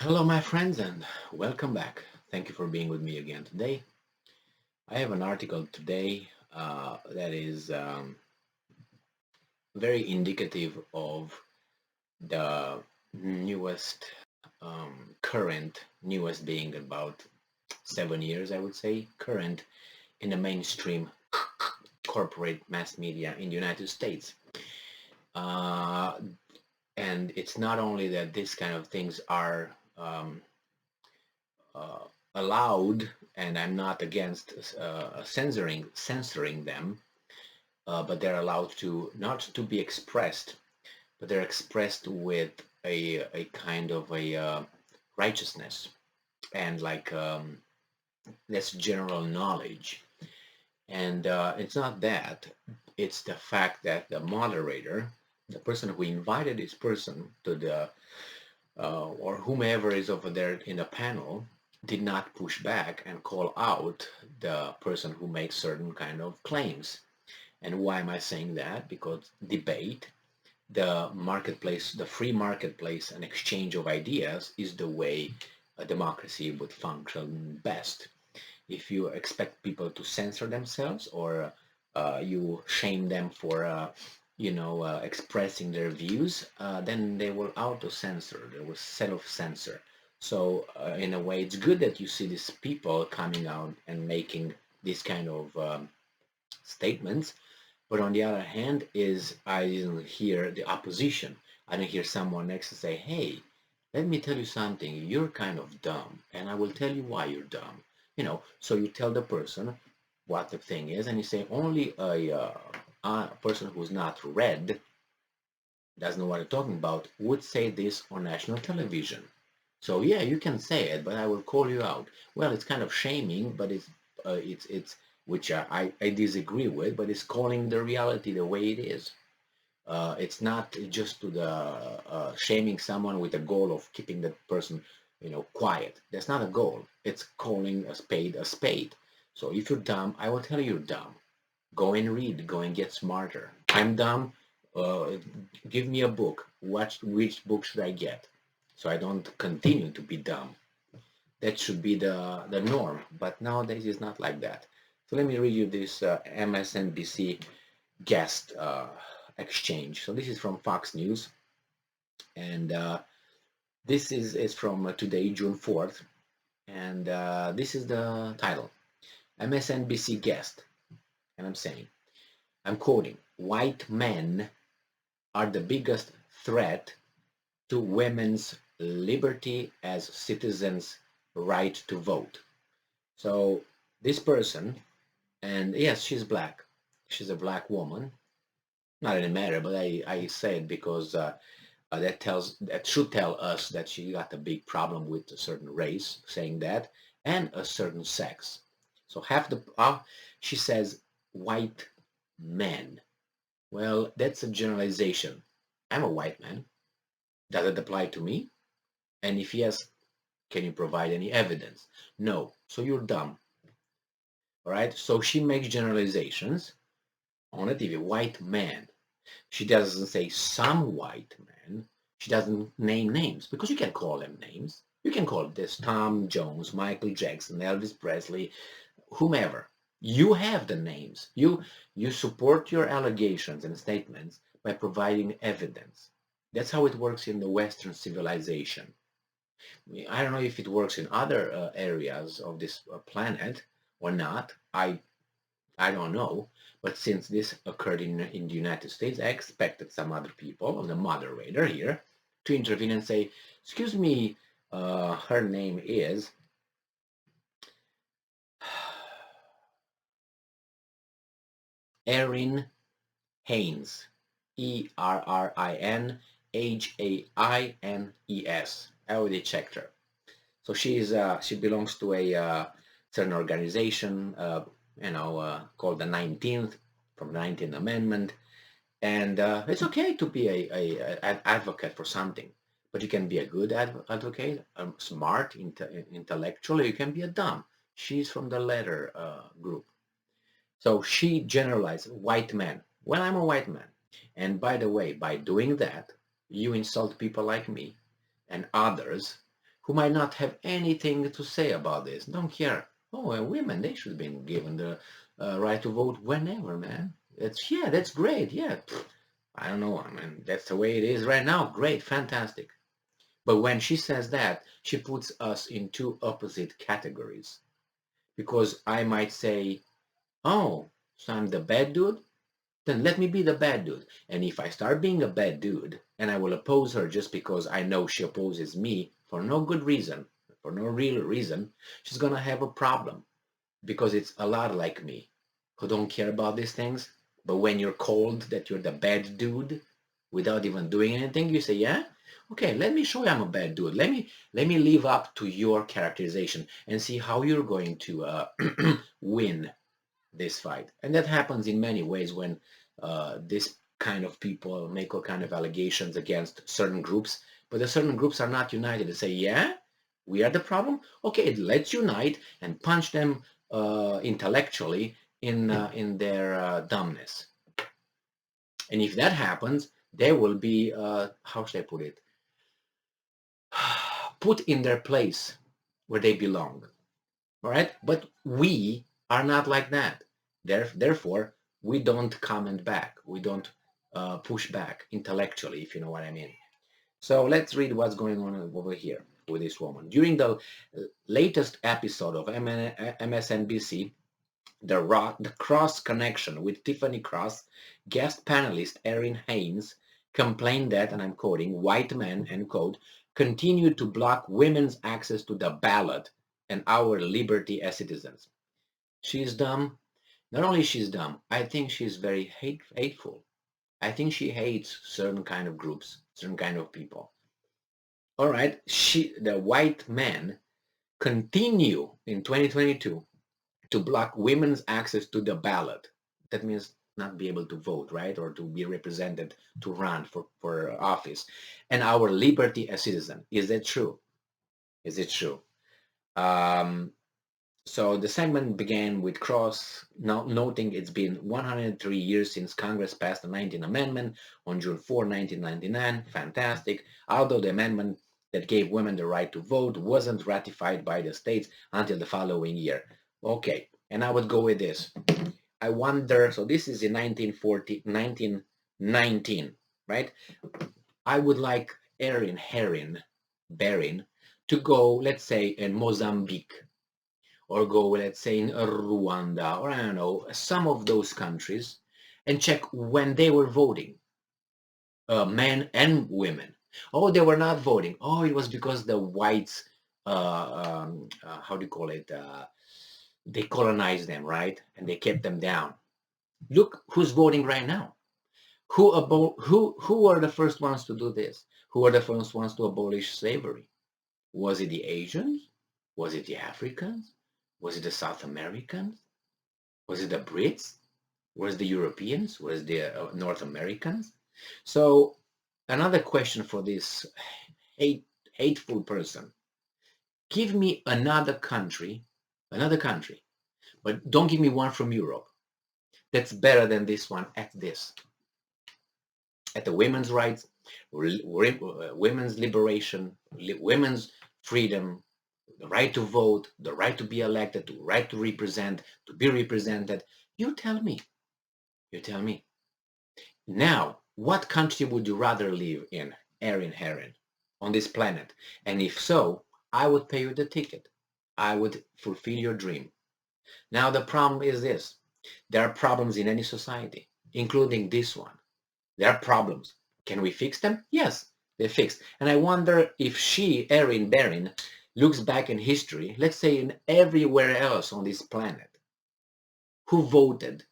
Hello, my friends, and welcome back. Thank you for being with me again today. I have an article today that is very indicative of the newest, current, newest being about 7 years, I would say, current in the mainstream corporate mass media in the United States. Uh, and it's not only that these kind of things are uh, allowed, and I'm not against censoring them, but they're allowed to not to be expressed, but they're expressed with a kind of a righteousness and like that's general knowledge. And it's not that; it's the fact that the moderator, the person who invited this person to the or whomever is over there in the panel, did not push back and call out the person who makes certain kind of claims. And why am I saying that? Because debate, the marketplace, the free marketplace and exchange of ideas is the way a democracy would function best. If you expect people to censor themselves or you shame them for expressing their views, then they will auto-censor, they will self-censor. So in a way, it's good that you see these people coming out and making these kind of statements. But on the other hand, is I didn't hear the opposition. I didn't hear someone next to say, "Hey, let me tell you something. You're kind of dumb, and I will tell you why you're dumb." So you tell the person what the thing is, and you say only a person who's not read, doesn't know what you're talking about, would say this on national television. So yeah, you can say it, but I will call you out. Well, it's kind of shaming, but it's which I disagree with, but it's calling the reality the way it is. It's not just to the shaming someone with the goal of keeping that person, quiet. That's not a goal. It's calling a spade a spade. So if you're dumb, I will tell you you're dumb. Go and read. Go and get smarter. I'm dumb. Uh, Give me a book. Which book should I get? So I don't continue to be dumb. That should be the norm. But nowadays it's not like that. So let me read you this MSNBC guest exchange. So this is from Fox News, and this is from today, June 4th, and this is the title: MSNBC guest, and I'm quoting: "White men are the biggest threat to women's liberty as citizens' right to vote." So this person, and yes, she's black. She's a black woman. Not in a matter, but I say it because that should tell us that she got a big problem with a certain race, saying that, and a certain sex. So half the she says white men. Well, that's a generalization. I'm a white man. Does it apply to me? And if yes, can you provide any evidence? No. So you're dumb. All right. So she makes generalizations on a TV. White man. She doesn't say some white man. She doesn't name names because you can call them names. You can call this Tom Jones, Michael Jackson, Elvis Presley, whomever. You have the names. You support your allegations and statements by providing evidence. That's how it works in the Western civilization. I don't know if it works in other areas of this planet or not. I don't know. But since this occurred in the United States, I expected some other people, the moderator here, to intervene and say, "Excuse me, her name is Erin Haynes, Errinhaines. I already checked her. So she belongs to a certain organization, called the 19th, from the 19th Amendment. And it's okay to be an advocate for something, but you can be a good advocate, smart, intellectual, or you can be a dumb. She's from the latter group. So she generalized white men. Well, I'm a white man. And by the way, by doing that, you insult people like me and others who might not have anything to say about this, don't care. Oh, women, they should have been given the right to vote whenever, man. Yeah, that's great. Yeah, I don't know. I mean, that's the way it is right now. Great, fantastic. But when she says that, she puts us in two opposite categories. Because I might say, oh, so I'm the bad dude? Then let me be the bad dude. And if I start being a bad dude, and I will oppose her just because I know she opposes me for no good reason, for no real reason, she's gonna have a problem. Because it's a lot like me, who don't care about these things. But when you're called that you're the bad dude, without even doing anything, you say, yeah, okay, let me show you I'm a bad dude. Let me live up to your characterization and see how you're going to win this fight. And that happens in many ways when this kind of people make all kind of allegations against certain groups, but the certain groups are not united. They say, yeah, we are the problem. Okay, let's unite and punch them intellectually in their dumbness. And if that happens, they will be, how should I put it, put in their place where they belong. All right, but we are not like that. Therefore, we don't comment back. We don't push back intellectually, if you know what I mean. So let's read what's going on over here with this woman. During the latest episode of MSNBC, the Cross Connection with Tiffany Cross, guest panelist Erin Haynes complained that, and I'm quoting, white men, end quote, continue to block women's access to the ballot and our liberty as citizens. She's dumb. Not only she's dumb, I think she's very hateful. I think she hates certain kind of groups, certain kind of people. All right, the white men continue in 2022 to block women's access to the ballot. That means not be able to vote, right? Or to be represented, to run for office. And our liberty as citizen. Is that true? Is it true? Um, So the segment began with Cross noting it's been 103 years since Congress passed the 19th Amendment on June 4, 1999. Fantastic. Although the amendment that gave women the right to vote wasn't ratified by the states until the following year. Okay, and I would go with this. I wonder, so this is in 1919, right? I would like Berin to go, let's say, in Mozambique, or go, let's say, in Rwanda, or I don't know, some of those countries, and check when they were voting, men and women. Oh, they were not voting. Oh, it was because the whites, how do you call it? They colonized them, right? And they kept them down. Look who's voting right now. Who were the first ones to do this? Who were the first ones to abolish slavery? Was it the Asians? Was it the Africans? Was it the South Americans? Was it the Brits? Was it the Europeans? Was it the North Americans? So another question for this hateful person. Give me another country, but don't give me one from Europe that's better than this one at this. At the women's rights, women's liberation, women's freedom, the right to vote, the right to be elected, the right to represent, to be represented. You tell me. You tell me. Now, what country would you rather live in, Erin Heron, on this planet? And if so, I would pay you the ticket. I would fulfill your dream. Now, the problem is this. There are problems in any society, including this one. There are problems. Can we fix them? Yes, they're fixed. And I wonder if she, Erin Berin, looks back in history, let's say in everywhere else on this planet, who voted,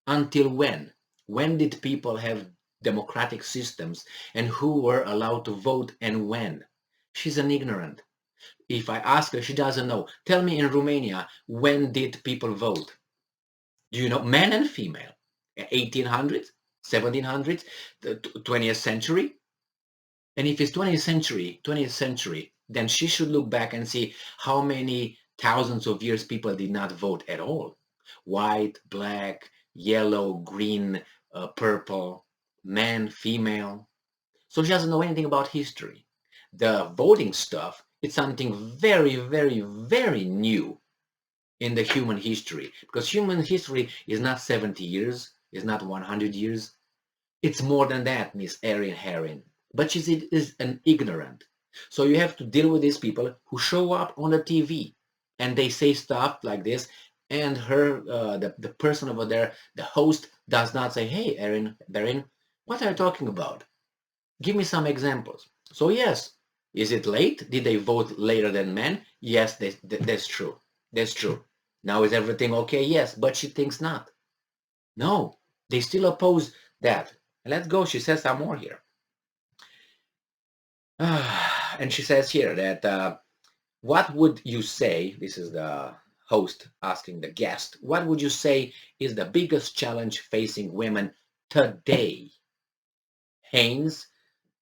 until when? When did people have democratic systems, and who were allowed to vote and when? She's an ignorant. If I ask her, she doesn't know. Tell me, in Romania, when did people vote? Do you know? Men and female. 1800s, 1700s, the 20th century? And if it's 20th century, then she should look back and see how many thousands of years people did not vote at all. White, black, yellow, green, purple, man, female. So she doesn't know anything about history. The voting stuff It's something very, very, very new in the human history, because human history is not 70 years, is not 100 years. It's more than that, Miss Erin Herring. But she is an ignorant. So you have to deal with these people who show up on the TV and they say stuff like this, and the person over there, the host, does not say, hey, Erin, what are you talking about? Give me some examples. So yes, is it late? Did they vote later than men? Yes, that's true. That's true. Now is everything okay? Yes, but she thinks not. No, they still oppose that. Let's go. She says some more here. And she says here that what would you say, this is the host asking the guest, what would you say is the biggest challenge facing women today? Haynes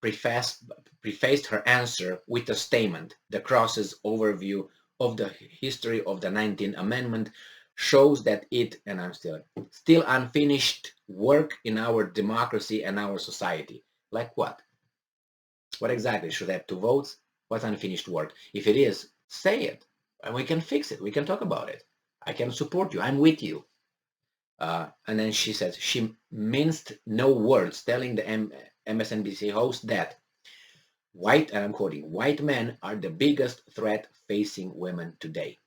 prefaced her answer with a statement. The Cross's overview of the history of the 19th Amendment shows that it, and I'm still unfinished work in our democracy and our society. Like what? What exactly? Should have 2 votes? What's unfinished work? If it is, say it, and we can fix it. We can talk about it. I can support you. I'm with you. And then she says she minced no words, telling the MSNBC host that white, and I'm quoting, white men are the biggest threat facing women today.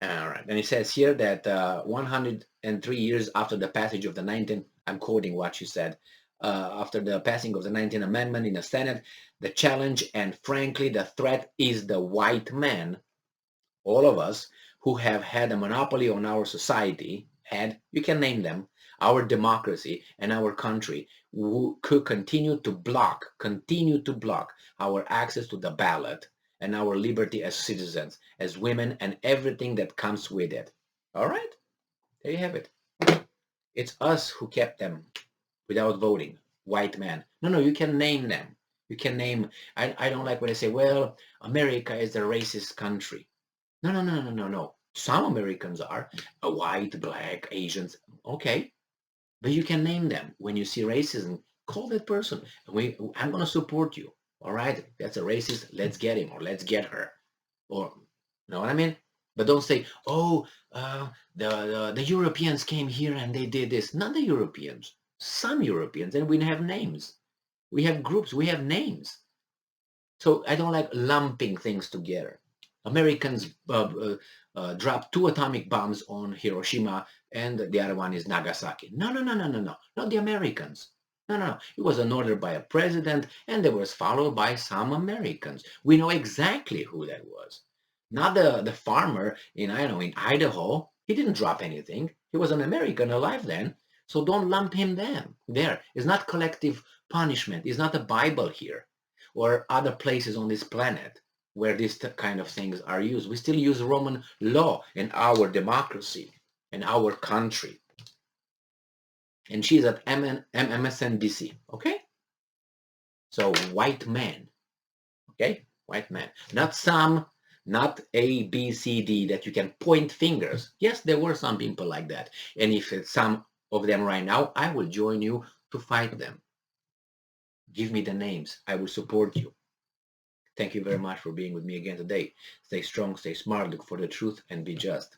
All right. And it says here that 103 years after the passage of the 19th, I'm quoting what she said, after the passing of the 19th Amendment in the Senate, the challenge and frankly the threat is the white man, all of us who have had a monopoly on our society, you can name them, our democracy and our country, who could continue to block our access to the ballot and our liberty as citizens, as women, and everything that comes with it. All right, there you have it. It's us who kept them without voting, white men. No, you can name them. You can name, I don't like when they say, well, America is a racist country. No. Some Americans are white, black, Asians. Okay, but you can name them. When you see racism, call that person. I'm going to support you. All right, that's a racist. Let's get him or let's get her. Or, you know what I mean? But don't say, oh, the Europeans came here and they did this. Not the Europeans. Some Europeans, and we have names. We have groups. We have names. So I don't like lumping things together. Americans dropped 2 atomic bombs on Hiroshima, and the other one is Nagasaki. No, not the Americans. No. It was an order by a president, and it was followed by some Americans. We know exactly who that was. Not the farmer in Idaho. He didn't drop anything. He was an American alive then. So don't lump him there. It's not collective punishment. It's not the Bible here or other places on this planet where these kind of things are used. We still use Roman law in our democracy, in our country. And she's at MSNBC, okay? So white man, okay? White man. Not some, not A, B, C, D that you can point fingers. Yes, there were some people like that. And if it's some of them right now, I will join you to fight them. Give me the names. I will support you. Thank you very much for being with me again today. Stay strong, stay smart, look for the truth, and be just.